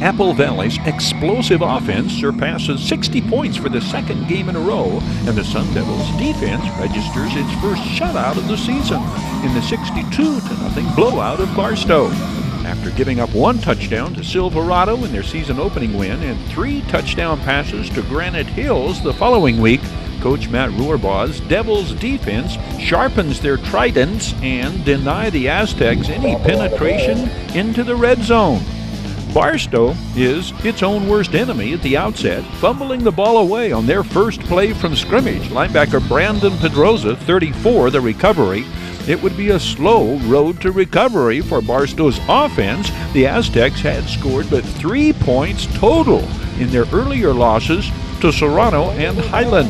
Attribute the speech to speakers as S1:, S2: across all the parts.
S1: Apple Valley's explosive offense surpasses 60 points for the second game in a row, and the Sun Devils' defense registers its first shutout of the season in the 62-0 blowout of Barstow. After giving up one touchdown to Silverado in their season-opening win and 3 touchdown passes to Granite Hills the following week, Coach Matt Ruhrbaugh's Devils defense sharpens their tridents and deny the Aztecs any penetration into the red zone. Barstow is its own worst enemy at the outset, fumbling the ball away on their first play from scrimmage. Linebacker Brandon Pedroza, 34, the recovery. It would be a slow road to recovery for Barstow's offense. The Aztecs had scored but 3 points total in their earlier losses to Serrano and Highland.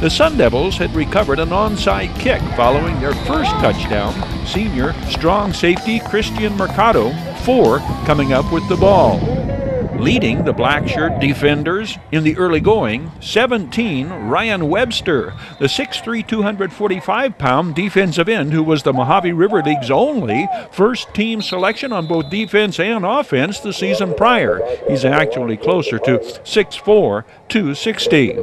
S1: The Sun Devils had recovered an onside kick following their first touchdown. Senior strong safety Christian Mercado, 4, coming up with the ball. Leading the black shirt defenders in the early going, 17, Ryan Webster, the 6'3", 245-pound defensive end who was the Mojave River League's only first-team selection on both defense and offense the season prior. He's actually closer to 6'4", 260.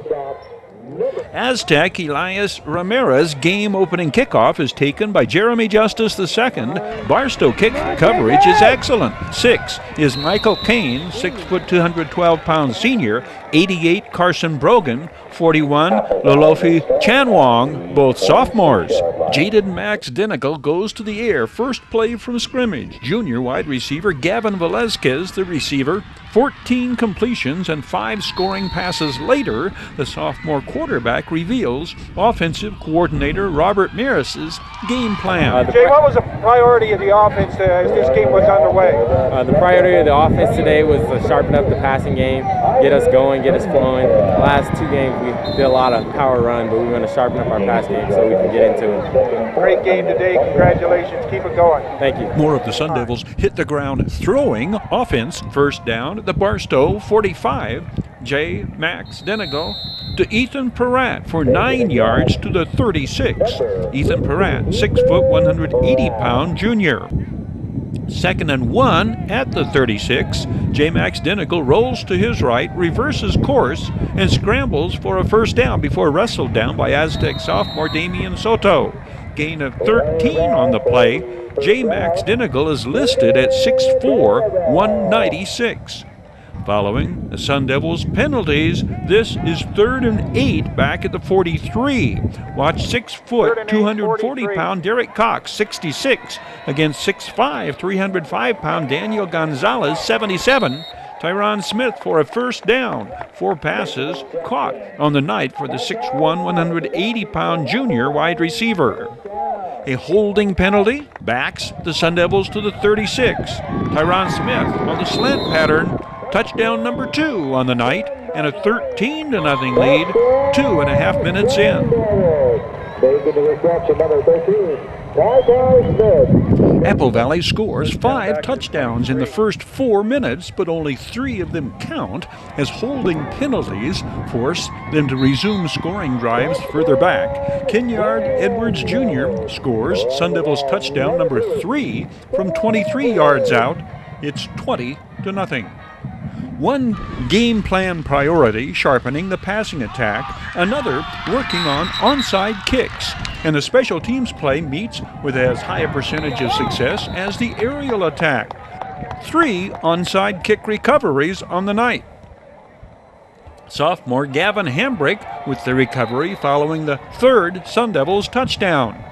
S1: Aztec Elias Ramirez game-opening kickoff is taken by Jeremy Justice II. Barstow kick coverage is excellent. 6 is Michael Kane, 6 foot 212-pound senior. 88 Carson Brogan. 41 Lolofi Chanwong, both sophomores. Jaded Max Denegal goes to the air. First play from scrimmage. Junior wide receiver Gavin Velazquez, the receiver. 14 completions and 5 scoring passes later, the sophomore quarterback reveals offensive coordinator Robert Maris's game plan.
S2: Jay, what was the priority of the offense as this game was underway?
S3: The priority of the offense today was to sharpen up the passing game, get us going, get us flowing. The last 2 games we did a lot of power run, but we want to sharpen up our pass game so we can get into it.
S2: Great game today. Congratulations. Keep it going.
S3: Thank you.
S1: More of the Sun Devils hit the ground throwing. Offense first down at the Barstow 45. J. Max Denegal to Ethan Peratt for 9 yards to the 36. Ethan Peratt, 6 foot 180-pound junior. 2nd and 1 at the 36. J. Max Denegal rolls to his right, reverses course, and scrambles for a first down before wrestled down by Aztec sophomore Damian Soto. Gain of 13 on the play. J. Max Denegal is listed at 6'4", 196. Following the Sun Devils' penalties, this is 3rd and 8 back at the 43. Watch 6 foot, 240-pound Derek Cox, 66, against 6'5", 305-pound Daniel Gonzalez, 77. Tyron Smith for a first down. 4 passes caught on the night for the 6'1", 180-pound junior wide receiver. A holding penalty backs the Sun Devils to the 36. Tyron Smith on the slant pattern. Touchdown number 2 on the night, and a 13-0 lead 2.5 minutes in. Apple Valley scores 5 touchdowns in the first 4 minutes, but only 3 of them count as holding penalties force them to resume scoring drives further back. Kenyard Edwards Jr. scores Sun Devils touchdown number 3 from 23 yards out. It's 20-0. One game plan priority, sharpening the passing attack. Another, working on onside kicks. And the special teams play meets with as high a percentage of success as the aerial attack. 3 onside kick recoveries on the night. Sophomore Gavin Hambrick with the recovery following the 3rd Sun Devils touchdown.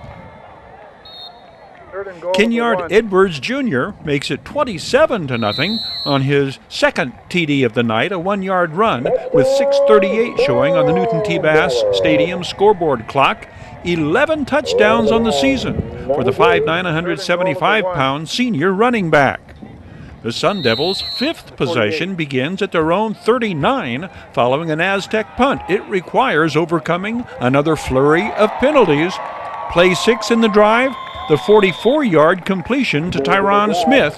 S1: Kenyard Edwards Jr. makes it 27-0 on his 2nd TD of the night, a 1-yard run with 6:38 showing on the Newton T. Bass Stadium scoreboard clock. 11 touchdowns on the season for the 5'9", 175-pound senior running back. The Sun Devils' 5th possession begins at their own 39 following an Aztec punt. It requires overcoming another flurry of penalties. Play 6 in the drive. The 44-yard completion to Tyron Smith.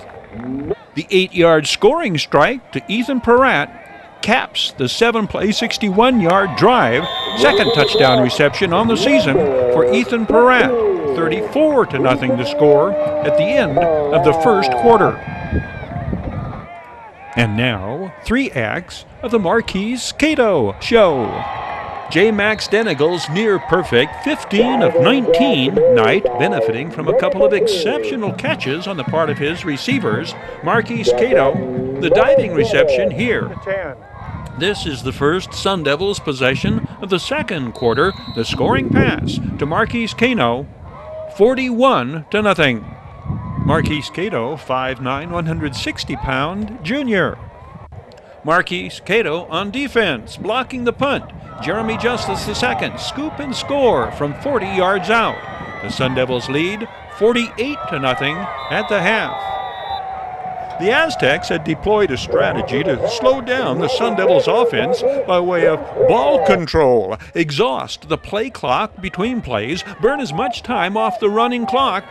S1: The 8-yard scoring strike to Ethan Peratt caps the 7-play, 61-yard drive. 2nd touchdown reception on the season for Ethan Peratt. 34-0 to score at the end of the first quarter. And now, 3 acts of the Marquis Cato Show. J. Max Denegal's near-perfect 15 of 19 night, benefiting from a couple of exceptional catches on the part of his receivers. Marquis Cato, the diving reception here. This is the first Sun Devils possession of the second quarter. The scoring pass to Marquis Cato, 41-0. Marquis Cato, 5'9", 160-pound junior. Marquis Cato on defense, blocking the punt. Jeremy Justice II, scoop and score from 40 yards out. The Sun Devils lead 48-0 at the half. The Aztecs had deployed a strategy to slow down the Sun Devils offense by way of ball control, exhaust the play clock between plays, burn as much time off the running clock,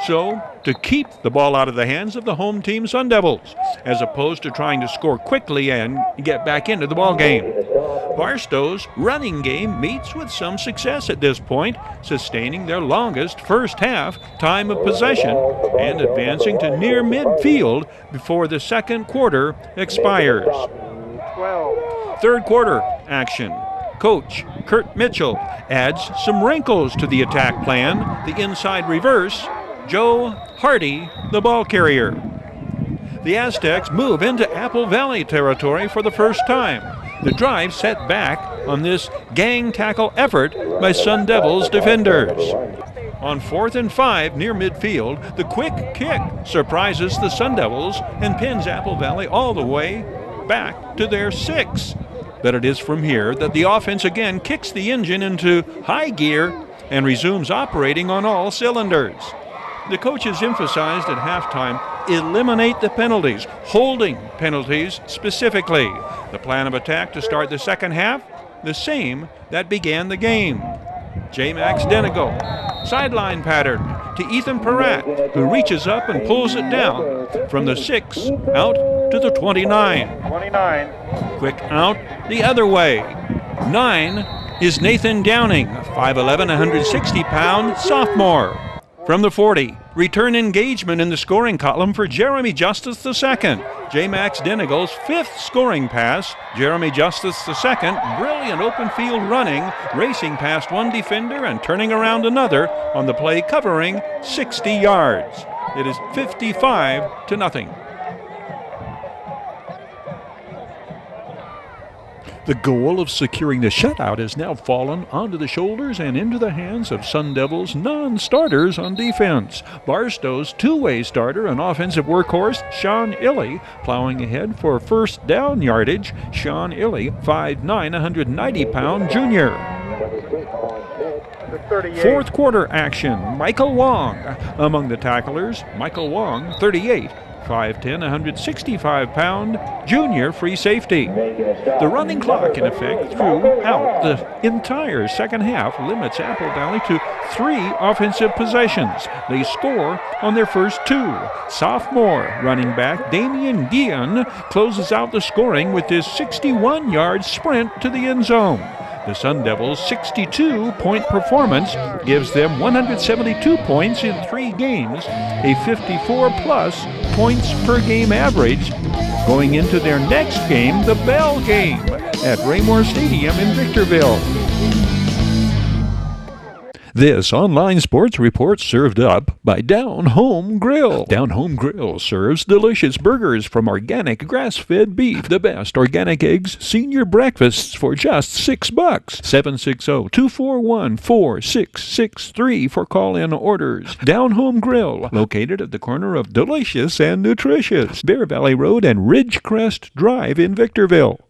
S1: so to keep the ball out of the hands of the home team Sun Devils, as opposed to trying to score quickly and get back into the ball game. Barstow's running game meets with some success at this point, sustaining their longest first half time of possession and advancing to near midfield before the second quarter expires. Third quarter action. Coach Kurt Mitchell adds some wrinkles to the attack plan. The inside reverse, Joe Hardy, the ball carrier. The Aztecs move into Apple Valley territory for the first time. The drive set back on this gang tackle effort by Sun Devils defenders. On 4th and 5 near midfield, the quick kick surprises the Sun Devils and pins Apple Valley all the way back to their 6. But it is from here that the offense again kicks the engine into high gear and resumes operating on all cylinders. The coaches emphasized at halftime, eliminate the penalties, holding penalties specifically. The plan of attack to start the second half, the same that began the game. J. Max Denegal, sideline pattern to Ethan Peratt, who reaches up and pulls it down from the 6 out to the 29. Quick out the other way. 9 is Nathan Downing, 5'11", 160-pound sophomore. From the 40, return engagement in the scoring column for Jeremy Justice II. J. Max Denegal's 5th scoring pass. Jeremy Justice II, brilliant open field running, racing past one defender and turning around another on the play covering 60 yards. It is 55-0. The goal of securing the shutout has now fallen onto the shoulders and into the hands of Sun Devils' non-starters on defense. Barstow's two-way starter and offensive workhorse, Sean Illey, plowing ahead for first down yardage. Sean Illey, 5'9", 190-pound junior. Fourth quarter action. Michael Wong among the tacklers. Michael Wong, 38. 5'10", 165-pound junior free safety. The running clock, in effect, throughout the entire second half limits Apple Valley to 3 offensive possessions. They score on their first 2. Sophomore running back Damian Guillen closes out the scoring with his 61-yard sprint to the end zone. The Sun Devils' 62-point performance gives them 172 points in 3 games, a 54-plus points per game average, going into their next game, the Bell game, at Raymore Stadium in Victorville. This online sports report served up by Down Home Grill. Down Home Grill serves delicious burgers from organic grass-fed beef, the best organic eggs, senior breakfasts for just $6. 760-241-4663 for call-in orders. Down Home Grill, located at the corner of Delicious and Nutritious, Bear Valley Road and Ridgecrest Drive in Victorville.